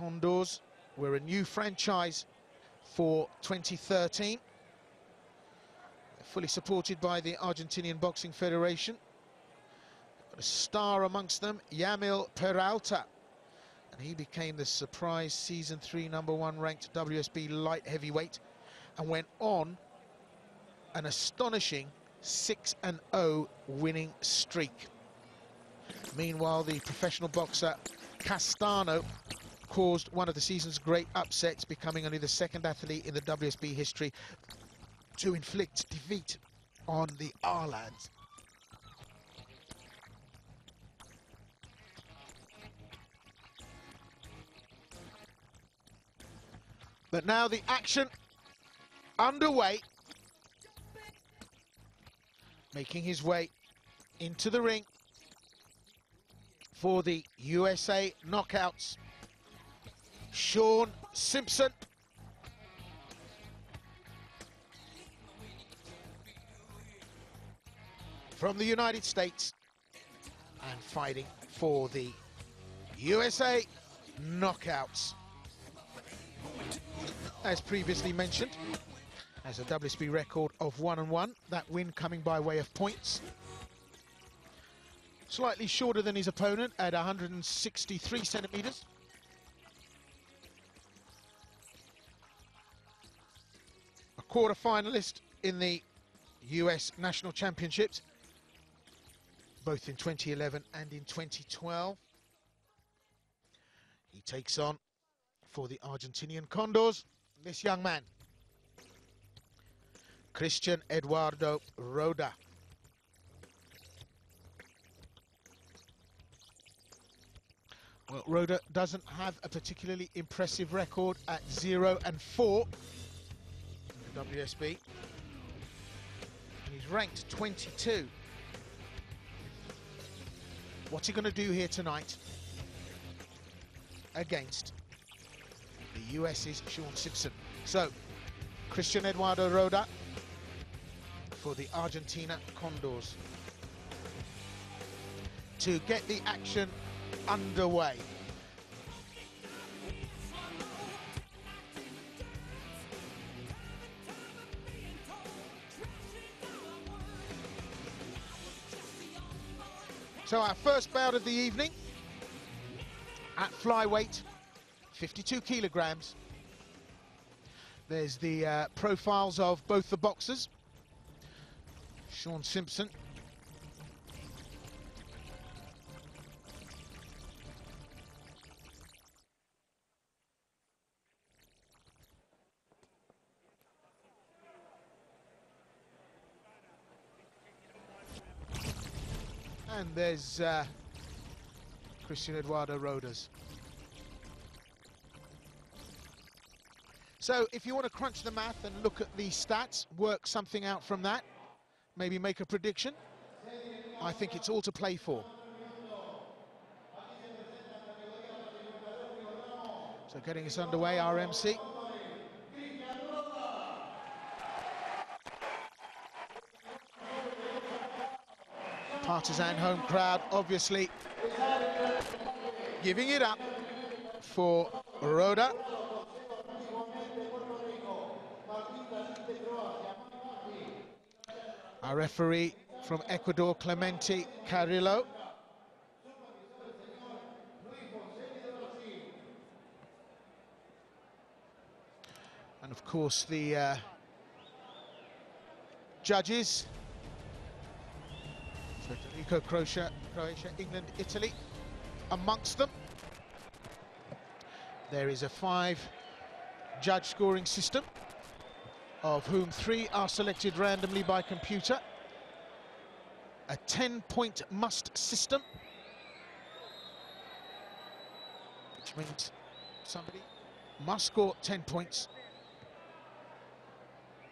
Condors were a new franchise for 2013. They're fully supported by the Argentinian Boxing Federation. Got a star amongst them, Yamil Peralta, and he became the surprise Season 3 #1 ranked WSB light heavyweight and went on an astonishing 6-0 winning streak. Meanwhile, the professional boxer Castano caused one of the season's great upsets, becoming only the second athlete in the WSB history to inflict defeat on the R-Lads. But now the action underway. Making his way into the ring for the USA knockouts, Shawn Simpson. From the United States, and fighting for the USA knockouts. As previously mentioned, has a WSB record of 1-1, that win coming by way of points. Slightly shorter than his opponent at 163 centimeters. A quarter-finalist in the US National Championships, both in 2011 and in 2012. He takes on, for the Argentinian Condors, this young man, Cristian Eduardo Roda. Well, Roda doesn't have a particularly impressive record at 0-4 in the WSB. And he's ranked 22. What's he going to do here tonight against the US's Shawn Simpson? So, Cristian Eduardo Roda for the Argentina Condors to get the action underway. So our first bout of the evening at flyweight, 52 kilograms. There's the profiles of both the boxers. Shawn Simpson, and there's Cristian Eduardo Rodas. So if you want to crunch the math and look at the stats, work something out from that, maybe make a prediction, I think it's all to play for. So getting us underway, RMC. Partisan home crowd, obviously giving it up for Roda. Our referee from Ecuador, Clemente Carrillo. And of course the judges, Federico, Croatia, England, Italy, amongst them. There is a 5-judge scoring system, of whom 3 are selected randomly by computer. A 10-point must system, which means somebody must score 10 points.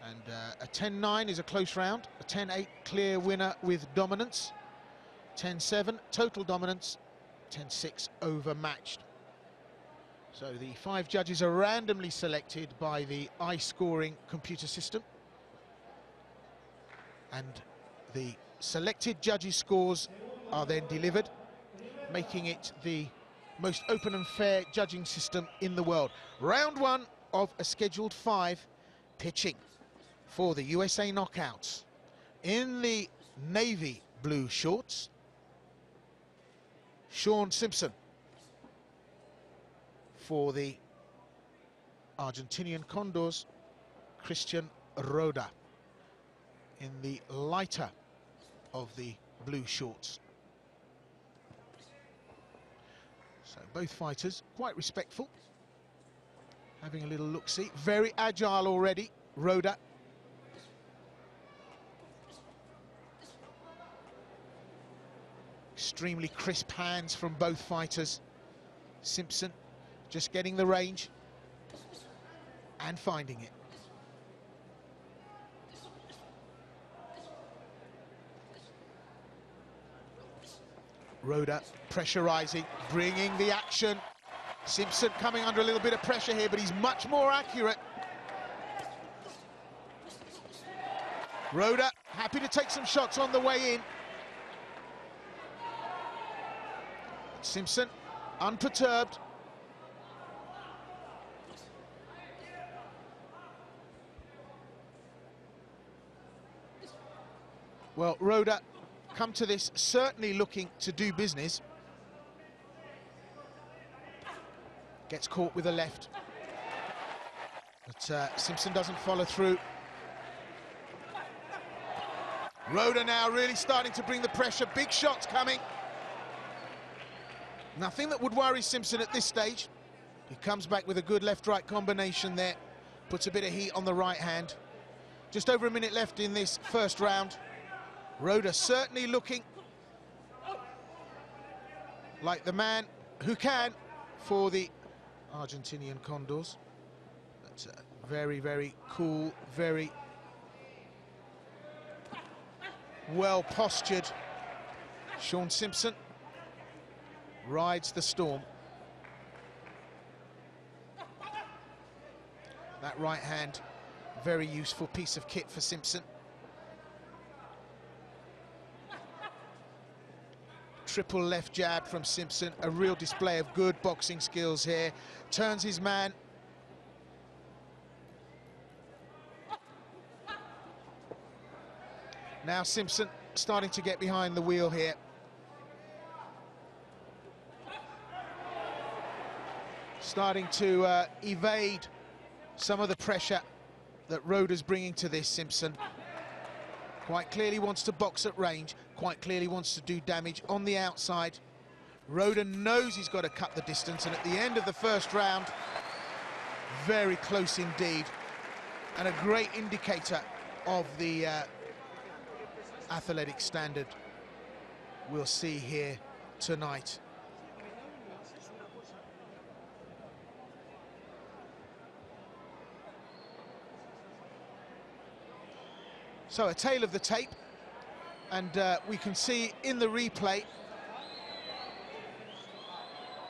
And a 10-9 is a close round, a 10-8 clear winner with dominance, 10-7 total dominance, 10-6 overmatched. So the 5 judges are randomly selected by the I-scoring computer system, and the selected judges' scores are then delivered, making it the most open and fair judging system in the world. Round one of a scheduled 5, pitching for the USA Knockouts. In the navy blue shorts, Shawn Simpson. For the Argentinian Condors, Cristian Roda. In the lighter of the blue shorts. So both fighters quite respectful, having a little look-see. Very agile already, Roda. Extremely crisp hands from both fighters. Simpson just getting the range and finding it. Roda pressurizing, bringing the action. Simpson coming under a little bit of pressure here, but he's much more accurate. Roda happy to take some shots on the way in. Simpson unperturbed. Well, Roda come to this certainly looking to do business. Gets caught with a left, but Simpson doesn't follow through. Roda now really starting to bring the pressure. Big shots coming. Nothing that would worry Simpson at this stage. He comes back with a good left-right combination there. Puts a bit of heat on the right hand. Just over a minute left in this first round. Roda certainly looking like the man who can for the Argentinian Condors. That's very, very cool, very well postured. Shawn Simpson rides the storm. That right hand, very useful piece of kit for Simpson. Triple left jab from Simpson, a real display of good boxing skills here. Turns his man. Now Simpson starting to get behind the wheel here. Starting to evade some of the pressure that Roda's bringing to this. Simpson quite clearly wants to box at range, quite clearly wants to do damage on the outside. Roda knows he's got to cut the distance, and at the end of the first round, very close indeed, and a great indicator of the athletic standard we'll see here tonight. So a tail of the tape, and we can see in the replay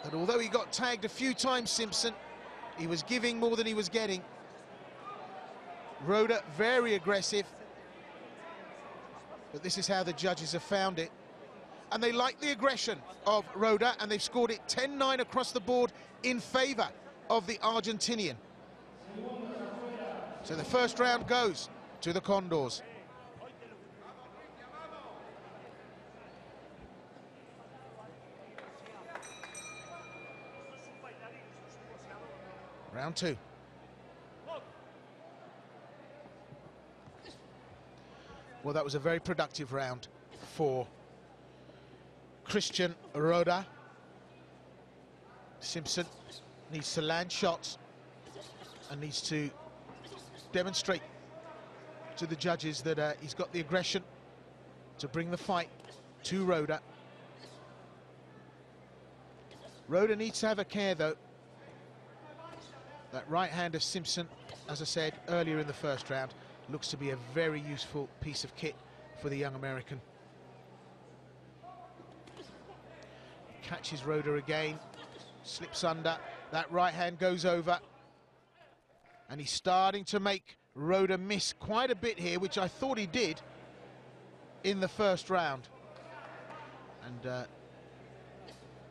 that although he got tagged a few times, Simpson, he was giving more than he was getting. Roda very aggressive, but this is how the judges have found it. And they like the aggression of Roda, and they've scored it 10-9 across the board in favour of the Argentinian. So the first round goes to the Condors. Round two. Well, that was a very productive round for Cristian Roda. Simpson needs to land shots and needs to demonstrate to the judges that he's got the aggression to bring the fight to Roda. Roda needs to have a care, though. That right hand of Simpson, as I said earlier in the first round, looks to be a very useful piece of kit for the young American. Catches Roda again, slips under, that right hand goes over, and he's starting to make Roda miss quite a bit here, which I thought he did in the first round. And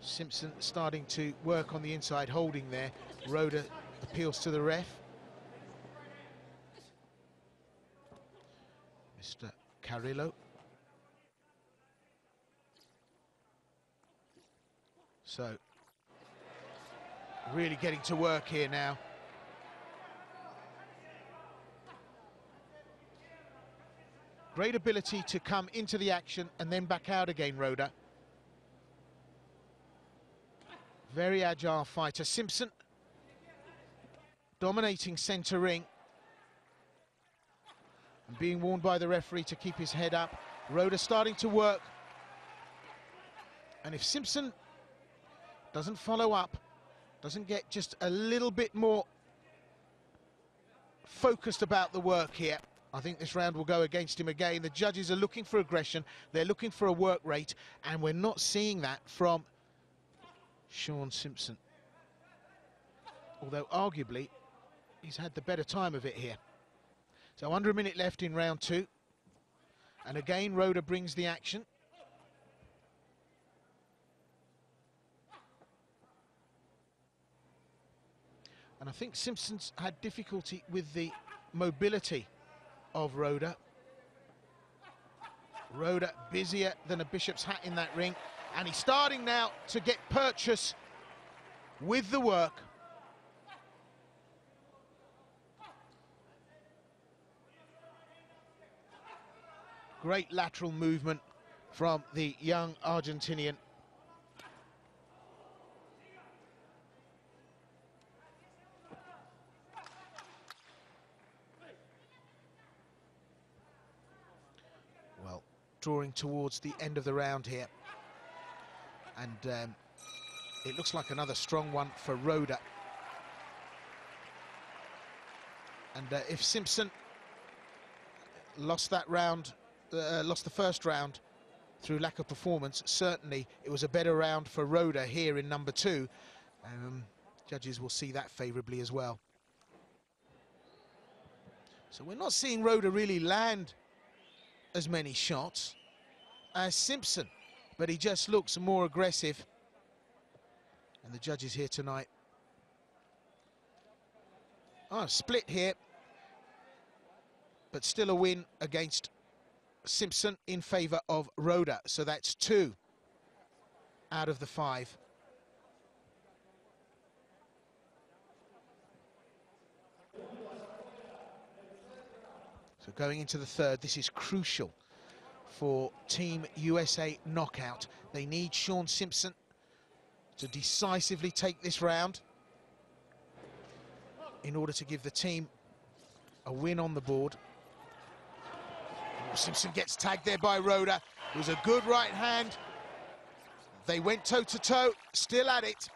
Simpson starting to work on the inside, holding there. Roda appeals to the ref. Mr. Carrillo. So, really getting to work here now. Great ability to come into the action and then back out again, Roda. Very agile fighter. Simpson dominating centre ring and being warned by the referee to keep his head up. Roda starting to work. And if Simpson doesn't follow up, doesn't get just a little bit more focused about the work here, I think this round will go against him again. The judges are looking for aggression, they're looking for a work rate, and we're not seeing that from Shawn Simpson. Although arguably, he's had the better time of it here. So under a minute left in round two. And again, Roda brings the action. And I think Simpson's had difficulty with the mobility of Roda. Roda busier than a bishop's hat in that ring. And he's starting now to get purchase with the work. Great lateral movement from the young Argentinian. Well, drawing towards the end of the round here. And it looks like another strong one for Roda. And if Simpson lost that round, lost the first round through lack of performance, certainly it was a better round for Roda here in number two. Judges will see that favourably as well. So we're not seeing Roda really land as many shots as Simpson, but he just looks more aggressive. And the judges here tonight. Oh, split here, but still a win against Simpson in favour of Roda. So that's 2 out of the 5. So going into the third, this is crucial for Team USA Knockout. They need Shawn Simpson to decisively take this round in order to give the team a win on the board. Simpson gets tagged there by Roda. It was a good right hand. They went toe-to-toe, still at it.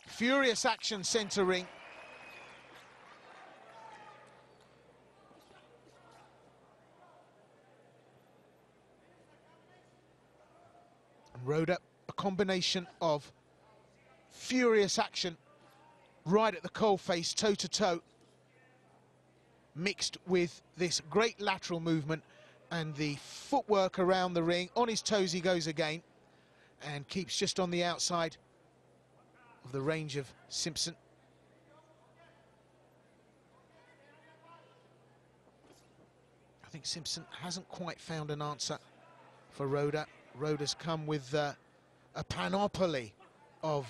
Furious action centre ring. And Roda, a combination of furious action right at the coalface, toe-to-toe, mixed with this great lateral movement and the footwork around the ring. On his toes he goes again and keeps just on the outside of the range of Simpson. I think Simpson hasn't quite found an answer for Roda. Roda's come with a panoply of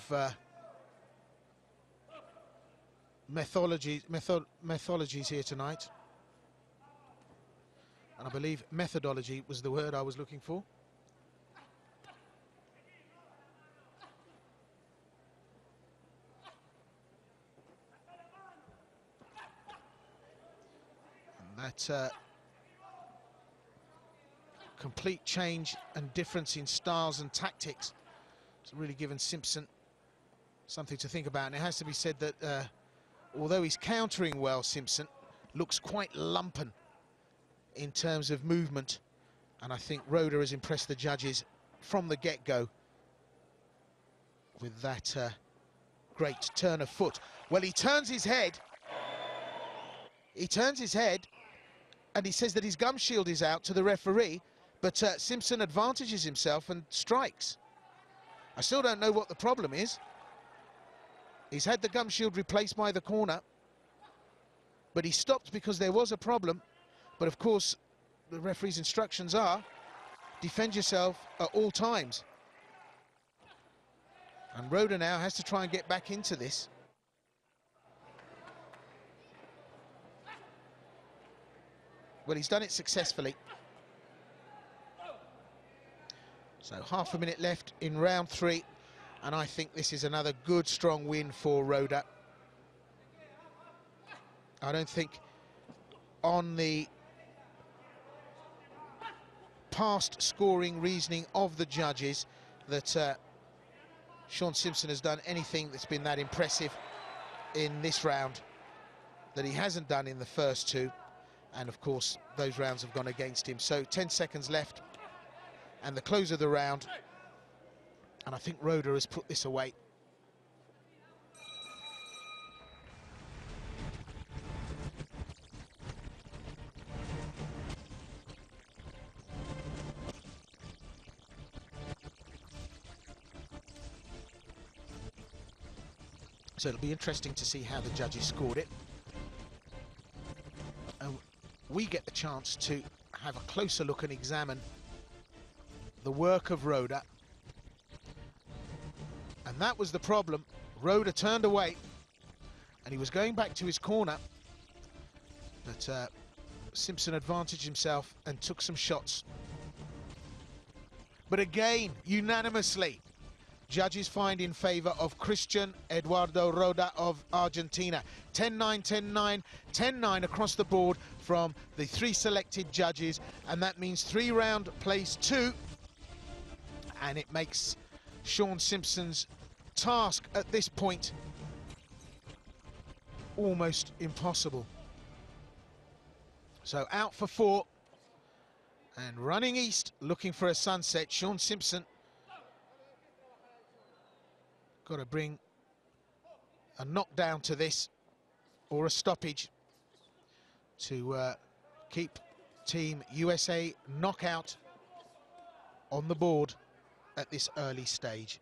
methodologies here tonight. And I believe methodology was the word I was looking for. And that complete change and difference in styles and tactics has really given Simpson something to think about. And it has to be said that although he's countering well, Simpson looks quite lumpen in terms of movement. And I think Roda has impressed the judges from the get-go with that great turn of foot. Well, he turns his head. He turns his head and he says that his gum shield is out to the referee, but Simpson advantages himself and strikes. I still don't know what the problem is. He's had the gum shield replaced by the corner, but he stopped because there was a problem. But of course, the referee's instructions are defend yourself at all times. And Roda now has to try and get back into this. Well, he's done it successfully. So half a minute left in round 3, and I think this is another good, strong win for Roda. I don't think on the past scoring reasoning of the judges that Shawn Simpson has done anything that's been that impressive in this round that he hasn't done in the first 2. And of course, those rounds have gone against him. So 10 seconds left and the close of the round. And I think Roda has put this away. So it'll be interesting to see how the judges scored it. We get the chance to have a closer look and examine the work of Roda. And that was the problem. Roda turned away and he was going back to his corner, but Simpson advantaged himself and took some shots. But again, unanimously, judges find in favour of Cristian Eduardo Roda of Argentina. 10-9, 10-9, 10-9 across the board from the 3 selected judges, and that means 3-round place 2, and it makes Shawn Simpson's task at this point almost impossible. So out for 4 and running east looking for a sunset. Shawn Simpson got to bring a knockdown to this or a stoppage to keep Team USA knockout on the board at this early stage.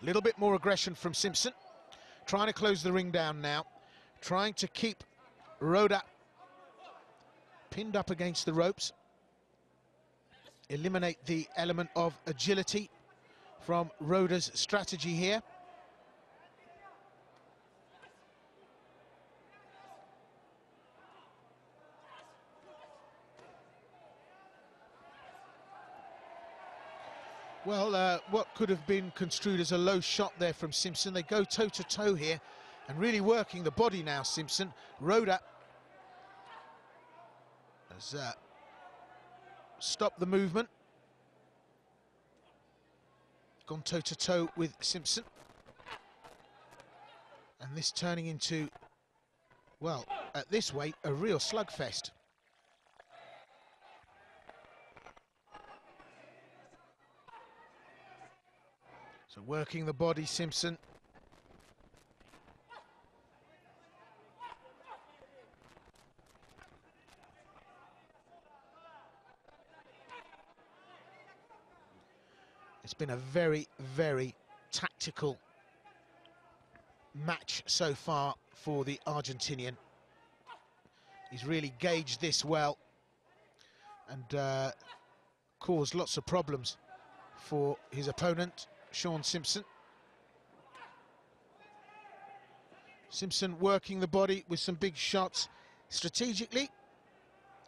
A little bit more aggression from Simpson, trying to close the ring down now, trying to keep Roda pinned up against the ropes, eliminate the element of agility from Roda's strategy here. Well, what could have been construed as a low shot there from Simpson. They go toe-to-toe here and really working the body now, Simpson. Roda has stopped the movement. Gone toe-to-toe with Simpson. And this turning into, well, at this weight, a real slugfest. So working the body, Simpson. It's been a very, very tactical match so far for the Argentinian. He's really gauged this well and caused lots of problems for his opponent, Shawn Simpson. Simpson working the body with some big shots. Strategically,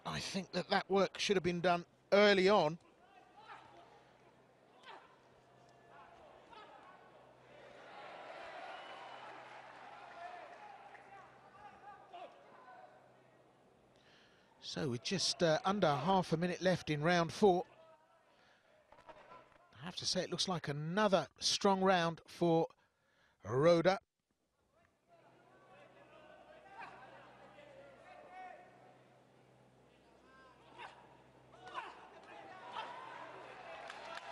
I think that work should have been done early on. So with just under half a minute left in round 4, I have to say it looks like another strong round for Roda.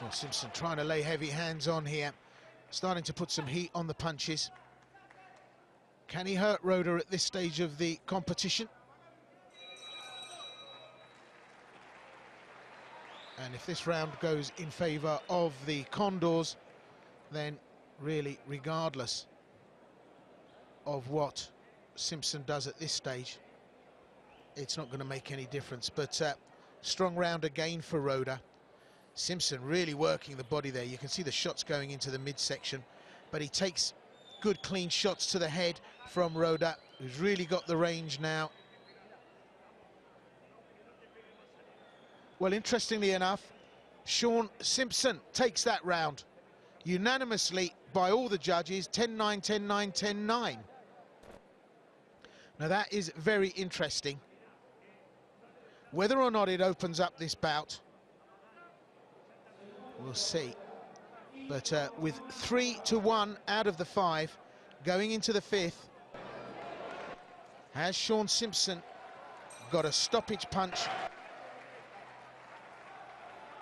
Well, Simpson trying to lay heavy hands on here, starting to put some heat on the punches. Can he hurt Roda at this stage of the competition? And if this round goes in favour of the Condors, then really, regardless of what Simpson does at this stage, it's not going to make any difference. But strong round again for Roda. Simpson really working the body there. You can see the shots going into the midsection, but he takes good clean shots to the head from Roda, who's really got the range now. Well, interestingly enough, Shawn Simpson takes that round unanimously by all the judges, 10-9, 10-9, 10-9. Now that is very interesting. Whether or not it opens up this bout, we'll see. But with 3-1 out of the 5 going into the 5th, has Shawn Simpson got a stoppage punch?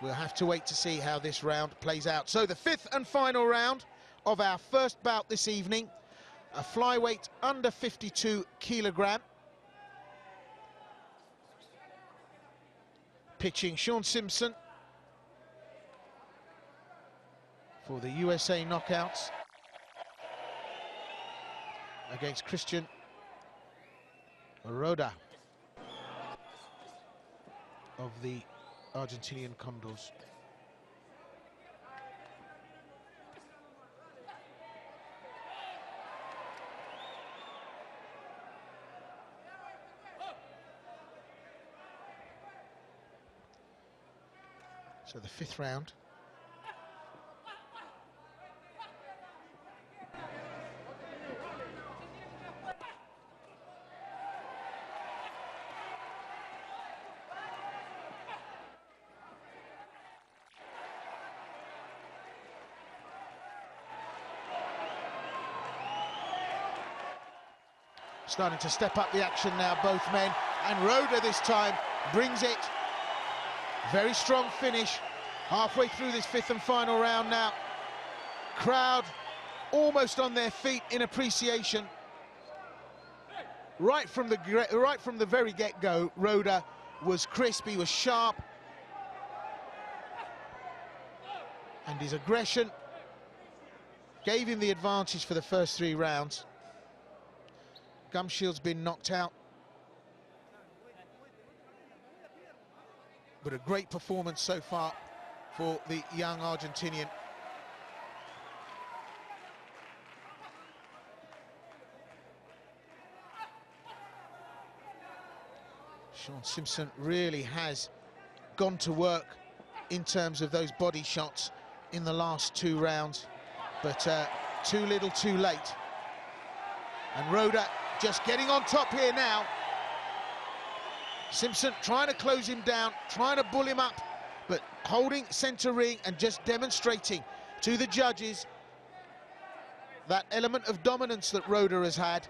We'll have to wait to see how this round plays out. So the 5th and final round of our first bout this evening, a flyweight under 52 kilogram. Pitching Shawn Simpson for the USA knockouts against Cristian Roda of the Argentinian Condors. So the 5th round. Starting to step up the action now, both men, and Roda this time brings it. Very strong finish, halfway through this 5th and final round now. Crowd almost on their feet in appreciation. Right from the very get-go, Roda was crisp, he was sharp, and his aggression gave him the advantage for the first 3 rounds. Gumshield's been knocked out, but a great performance so far for the young Argentinian. Shawn Simpson really has gone to work in terms of those body shots in the last 2 rounds, but too little too late. And Roda just getting on top here now. Simpson trying to close him down, trying to bull him up, but holding centre ring and just demonstrating to the judges that element of dominance that Roda has had.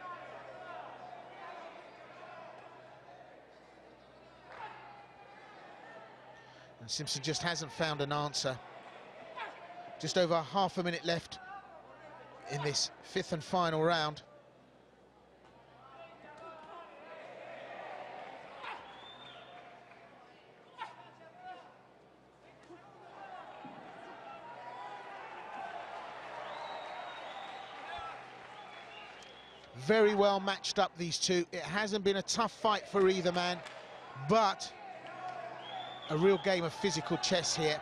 And Simpson just hasn't found an answer. Just over half a minute left in this 5th and final round. Very well matched up, these two. It hasn't been a tough fight for either man, but a real game of physical chess here.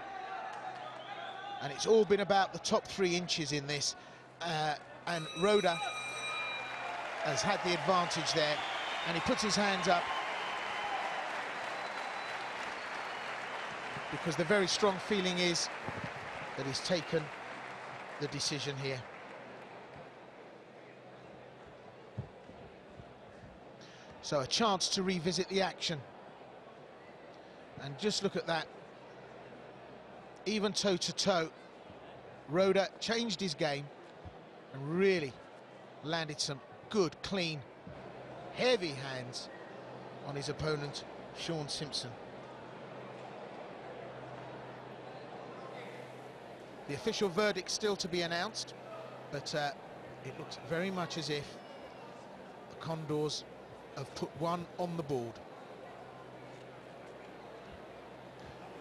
And it's all been about the top 3 inches in this. And Roda has had the advantage there. And he puts his hands up because the very strong feeling is that he's taken the decision here. So a chance to revisit the action. And just look at that. Even toe-to-toe. Roda changed his game and really landed some good, clean, heavy hands on his opponent, Shawn Simpson. The official verdict still to be announced, but it looks very much as if Condors have put one on the board.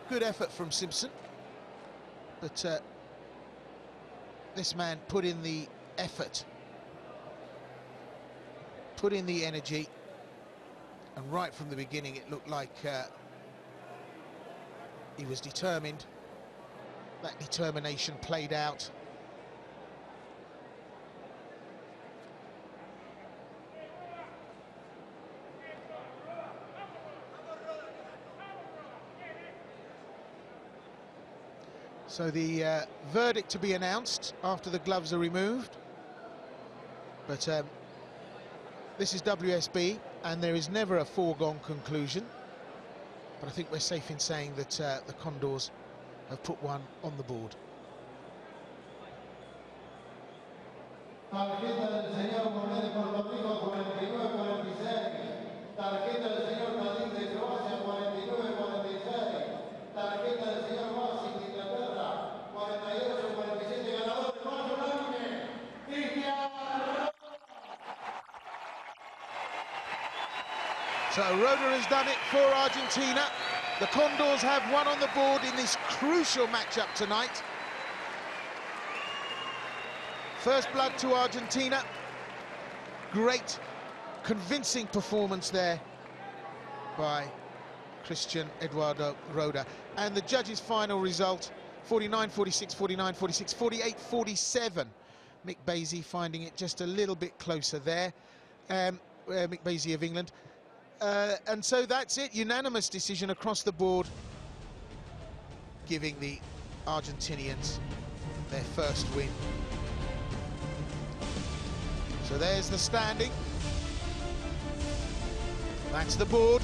Good effort from Simpson, but this man put in the effort, put in the energy, and right from the beginning it looked like he was determined. That determination played out. So the verdict to be announced after the gloves are removed. But this is WSB, and there is never a foregone conclusion. But I think we're safe in saying that the Condors have put one on the board. So Roda has done it for Argentina. The Condors have one on the board in this crucial matchup tonight. First blood to Argentina. Great, convincing performance there by Cristian Eduardo Roda. And the judges' final result, 49-46, 49-46, 48-47. Mick Basie finding it just a little bit closer there. Mick Basie of England. And so that's it, unanimous decision across the board, giving the Argentinians their first win. So there's the standing. That's the board.